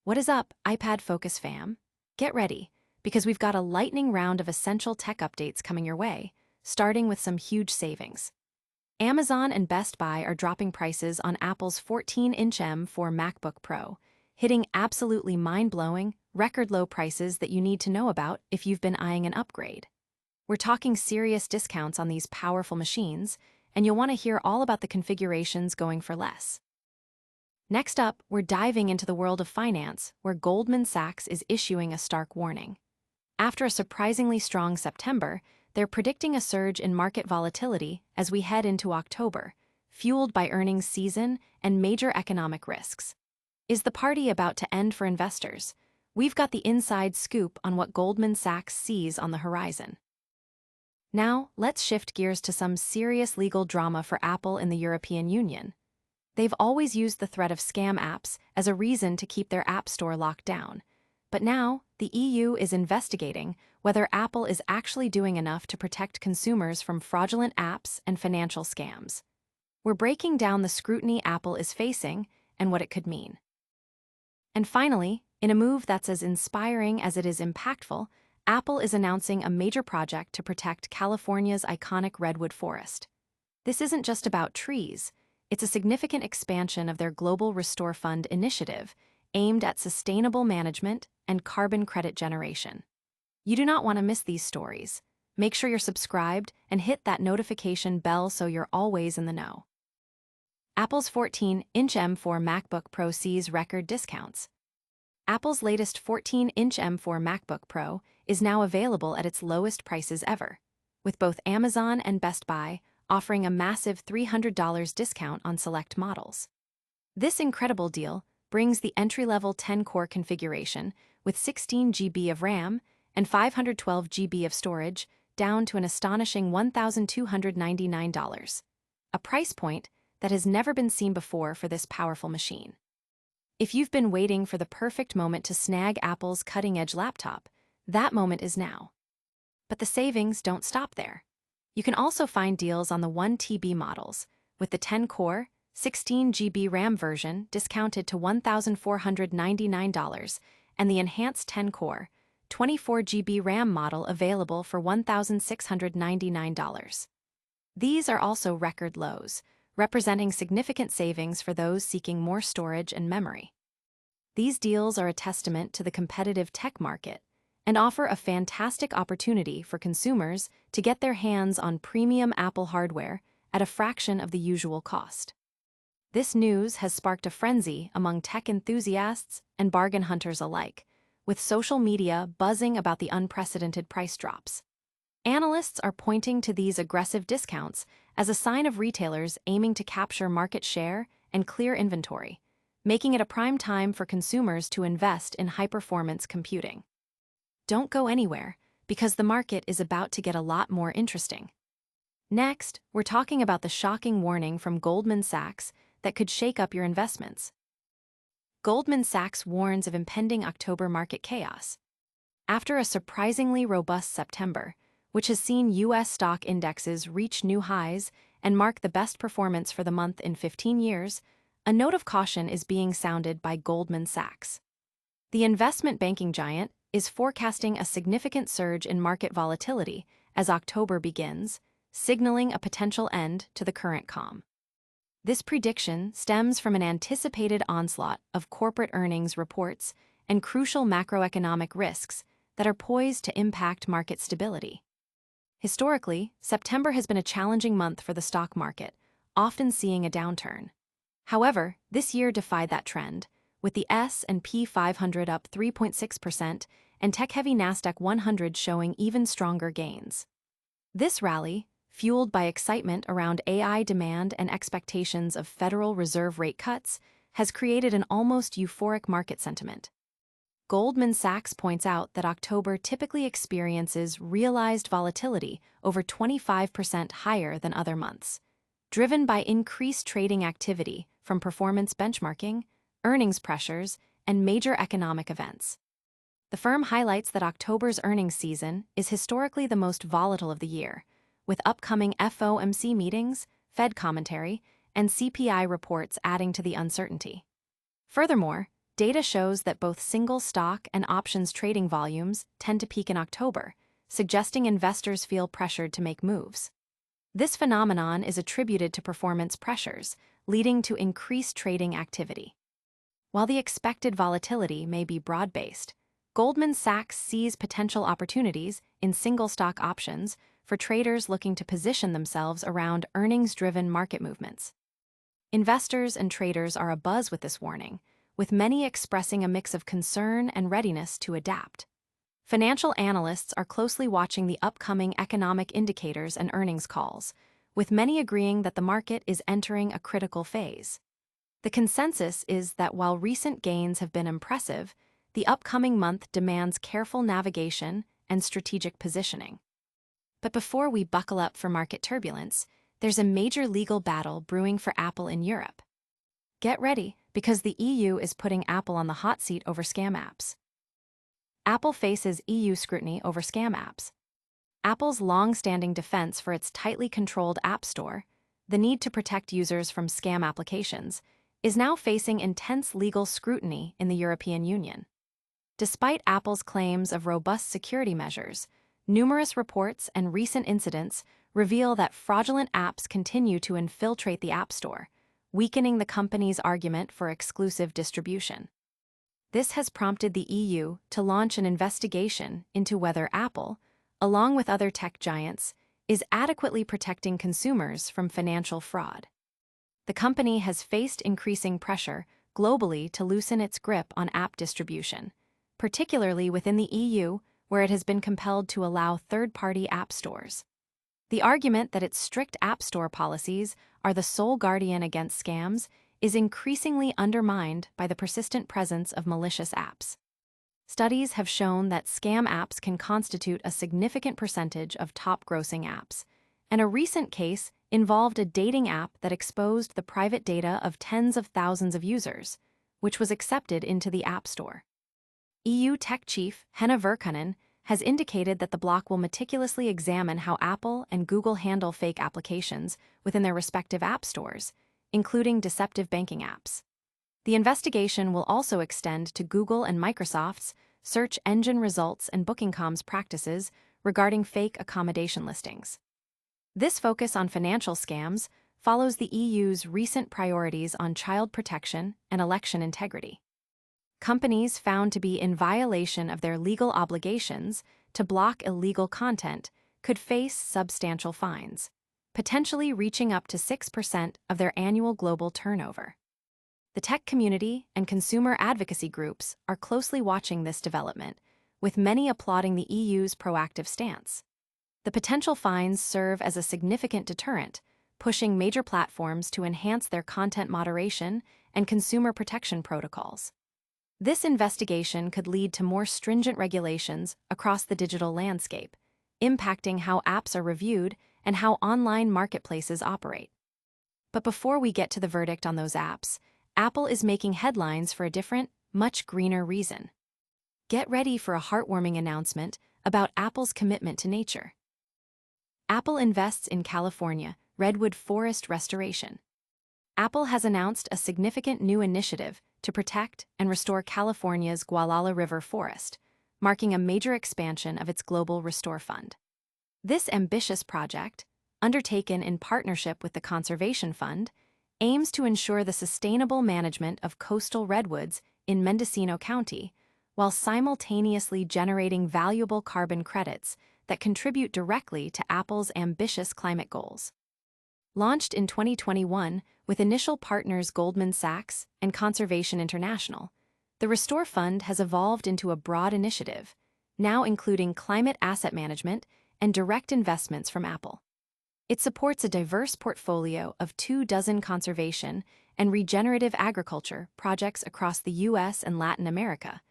What is up, iPad Focus fam? Get ready, because we've got a lightning round of essential tech updates coming your way, starting with some huge savings. Amazon and Best Buy are dropping prices on Apple's 14-inch M4 MacBook Pro, hitting absolutely mind-blowing, record-low prices that you need to know about if you've been eyeing an upgrade. We're talking serious discounts on these powerful machines, and you'll want to hear all about the configurations going for less. Next up, we're diving into the world of finance, where Goldman Sachs is issuing a stark warning. After a surprisingly strong September, they're predicting a surge in market volatility as we head into October, fueled by earnings season and major economic risks. Is the party about to end for investors? We've got the inside scoop on what Goldman Sachs sees on the horizon. Now, let's shift gears to some serious legal drama for Apple in the European Union. They've always used the threat of scam apps as a reason to keep their app store locked down. But now, the EU is investigating whether Apple is actually doing enough to protect consumers from fraudulent apps and financial scams. We're breaking down the scrutiny Apple is facing and what it could mean. And finally, in a move that's as inspiring as it is impactful, Apple is announcing a major project to protect California's iconic Redwood forest. This isn't just about trees. It's a significant expansion of their Global Restore Fund initiative aimed at sustainable management and carbon credit generation. You do not want to miss these stories. Make sure you're subscribed and hit that notification bell so you're always in the know. Apple's 14-inch M4 MacBook Pro sees record discounts. Apple's latest 14-inch M4 MacBook Pro is now available at its lowest prices ever, with both Amazon and Best Buy offering a massive $300 discount on select models. This incredible deal brings the entry-level 10-core configuration with 16 GB of RAM and 512 GB of storage down to an astonishing $1,299, a price point that has never been seen before for this powerful machine. If you've been waiting for the perfect moment to snag Apple's cutting-edge laptop, that moment is now. But the savings don't stop there. You can also find deals on the 1 TB models, with the 10-core, 16 GB RAM version discounted to $1,499 and the enhanced 10-core, 24 GB RAM model available for $1,699. These are also record lows, representing significant savings for those seeking more storage and memory. These deals are a testament to the competitive tech market and offer a fantastic opportunity for consumers to get their hands on premium Apple hardware at a fraction of the usual cost. This news has sparked a frenzy among tech enthusiasts and bargain hunters alike, with social media buzzing about the unprecedented price drops. Analysts are pointing to these aggressive discounts as a sign of retailers aiming to capture market share and clear inventory, making it a prime time for consumers to invest in high-performance computing. Don't go anywhere, because the market is about to get a lot more interesting. Next, we're talking about the shocking warning from Goldman Sachs that could shake up your investments. Goldman Sachs warns of impending October market chaos. After a surprisingly robust September, which has seen U.S. stock indexes reach new highs and mark the best performance for the month in 15 years, a note of caution is being sounded by Goldman Sachs. The investment banking giant is forecasting a significant surge in market volatility as October begins, signaling a potential end to the current calm. This prediction stems from an anticipated onslaught of corporate earnings reports and crucial macroeconomic risks that are poised to impact market stability. Historically, September has been a challenging month for the stock market, often seeing a downturn. However, this year defied that trend, with the S&P 500 up 3.6% and tech-heavy Nasdaq 100 showing even stronger gains. This rally, fueled by excitement around AI demand and expectations of Federal Reserve rate cuts, has created an almost euphoric market sentiment. Goldman Sachs points out that October typically experiences realized volatility over 25% higher than other months, driven by increased trading activity from performance benchmarking, earnings pressures, and major economic events. The firm highlights that October's earnings season is historically the most volatile of the year, with upcoming FOMC meetings, Fed commentary, and CPI reports adding to the uncertainty. Furthermore, Data shows that both single stock and options trading volumes tend to peak in October, suggesting investors feel pressured to make moves. This phenomenon is attributed to performance pressures, leading to increased trading activity. While the expected volatility may be broad-based, Goldman Sachs sees potential opportunities in single-stock options for traders looking to position themselves around earnings-driven market movements. Investors and traders are abuzz with this warning, with many expressing a mix of concern and readiness to adapt. Financial analysts are closely watching the upcoming economic indicators and earnings calls, with many agreeing that the market is entering a critical phase. The consensus is that while recent gains have been impressive, the upcoming month demands careful navigation and strategic positioning. But before we buckle up for market turbulence, there's a major legal battle brewing for Apple in Europe. Get ready, because the EU is putting Apple on the hot seat over scam apps. Apple faces EU scrutiny over scam apps. Apple's long-standing defense for its tightly controlled App Store, the need to protect users from scam applications, is now facing intense legal scrutiny in the European Union. Despite Apple's claims of robust security measures, numerous reports and recent incidents reveal that fraudulent apps continue to infiltrate the App Store, weakening the company's argument for exclusive distribution. This has prompted the EU to launch an investigation into whether Apple, along with other tech giants, is adequately protecting consumers from financial fraud. The company has faced increasing pressure globally to loosen its grip on app distribution, particularly within the EU, where it has been compelled to allow third-party app stores. The argument that its strict App Store policies are the sole guardian against scams is increasingly undermined by the persistent presence of malicious apps. Studies have shown that scam apps can constitute a significant percentage of top-grossing apps, and a recent case involved a dating app that exposed the private data of tens of thousands of users, which was accepted into the App Store. EU tech chief Henna Virkkunen has indicated that the bloc will meticulously examine how Apple and Google handle fake applications within their respective app stores, including deceptive banking apps. The investigation will also extend to Google and Microsoft's search engine results and Booking.com's practices regarding fake accommodation listings. This focus on financial scams follows the EU's recent priorities on child protection and election integrity. Companies found to be in violation of their legal obligations to block illegal content could face substantial fines, potentially reaching up to 6% of their annual global turnover. The tech community and consumer advocacy groups are closely watching this development, with many applauding the EU's proactive stance. The potential fines serve as a significant deterrent, pushing major platforms to enhance their content moderation and consumer protection protocols. This investigation could lead to more stringent regulations across the digital landscape, impacting how apps are reviewed and how online marketplaces operate. But before we get to the verdict on those apps, Apple is making headlines for a different, much greener reason. Get ready for a heartwarming announcement about Apple's commitment to nature. Apple invests in California Redwood forest restoration. Apple has announced a significant new initiative to protect and restore California's Gualala River forest, marking a major expansion of its global Restore Fund. This ambitious project, undertaken in partnership with the Conservation Fund, aims to ensure the sustainable management of coastal redwoods in Mendocino County, while simultaneously generating valuable carbon credits that contribute directly to Apple's ambitious climate goals. Launched in 2021 with initial partners Goldman Sachs and Conservation International, the Restore Fund has evolved into a broad initiative, now including climate asset management and direct investments from Apple. It supports a diverse portfolio of 24 conservation and regenerative agriculture projects across the U.S. and Latin America,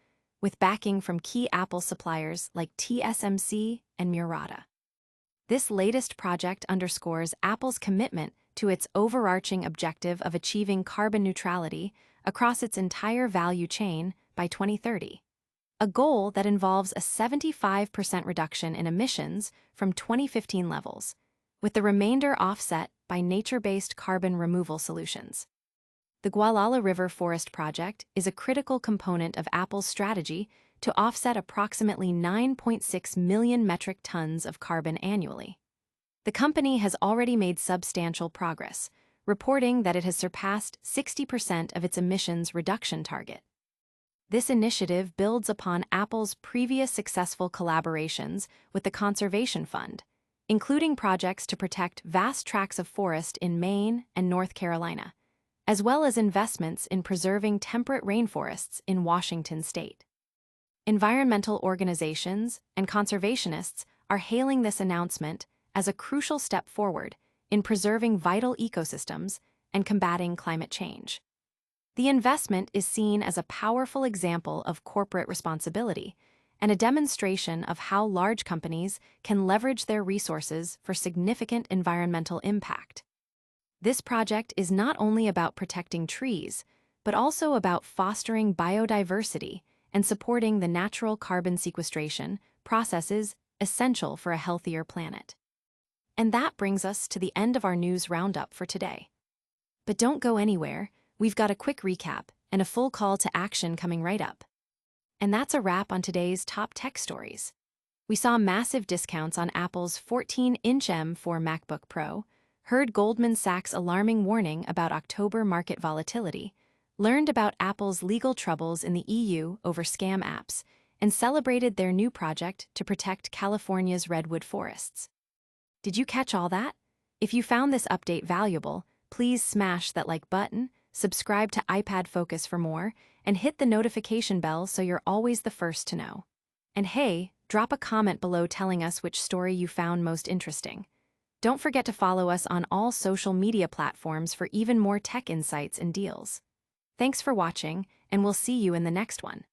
with backing from key Apple suppliers like TSMC and Murata. This latest project underscores Apple's commitment to its overarching objective of achieving carbon neutrality across its entire value chain by 2030, a goal that involves a 75% reduction in emissions from 2015 levels, with the remainder offset by nature-based carbon removal solutions. The Gualala River Forest Project is a critical component of Apple's strategy to offset approximately 9.6 million metric tons of carbon annually. The company has already made substantial progress, reporting that it has surpassed 60% of its emissions reduction target. This initiative builds upon Apple's previous successful collaborations with the Conservation Fund, including projects to protect vast tracts of forest in Maine and North Carolina, as well as investments in preserving temperate rainforests in Washington state. Environmental organizations and conservationists are hailing this announcement as a crucial step forward in preserving vital ecosystems and combating climate change. The investment is seen as a powerful example of corporate responsibility and a demonstration of how large companies can leverage their resources for significant environmental impact. This project is not only about protecting trees, but also about fostering biodiversity and supporting the natural carbon sequestration processes essential for a healthier planet. And that brings us to the end of our news roundup for today. But don't go anywhere, we've got a quick recap and a full call to action coming right up. And that's a wrap on today's top tech stories. We saw massive discounts on Apple's 14-inch M4 MacBook Pro, heard Goldman Sachs' alarming warning about October market volatility, learned about Apple's legal troubles in the EU over scam apps, and celebrated their new project to protect California's redwood forests. Did you catch all that? If you found this update valuable, please smash that like button, subscribe to iPad Focus for more, and hit the notification bell so you're always the first to know. And hey, drop a comment below telling us which story you found most interesting. Don't forget to follow us on all social media platforms for even more tech insights and deals. Thanks for watching, and we'll see you in the next one.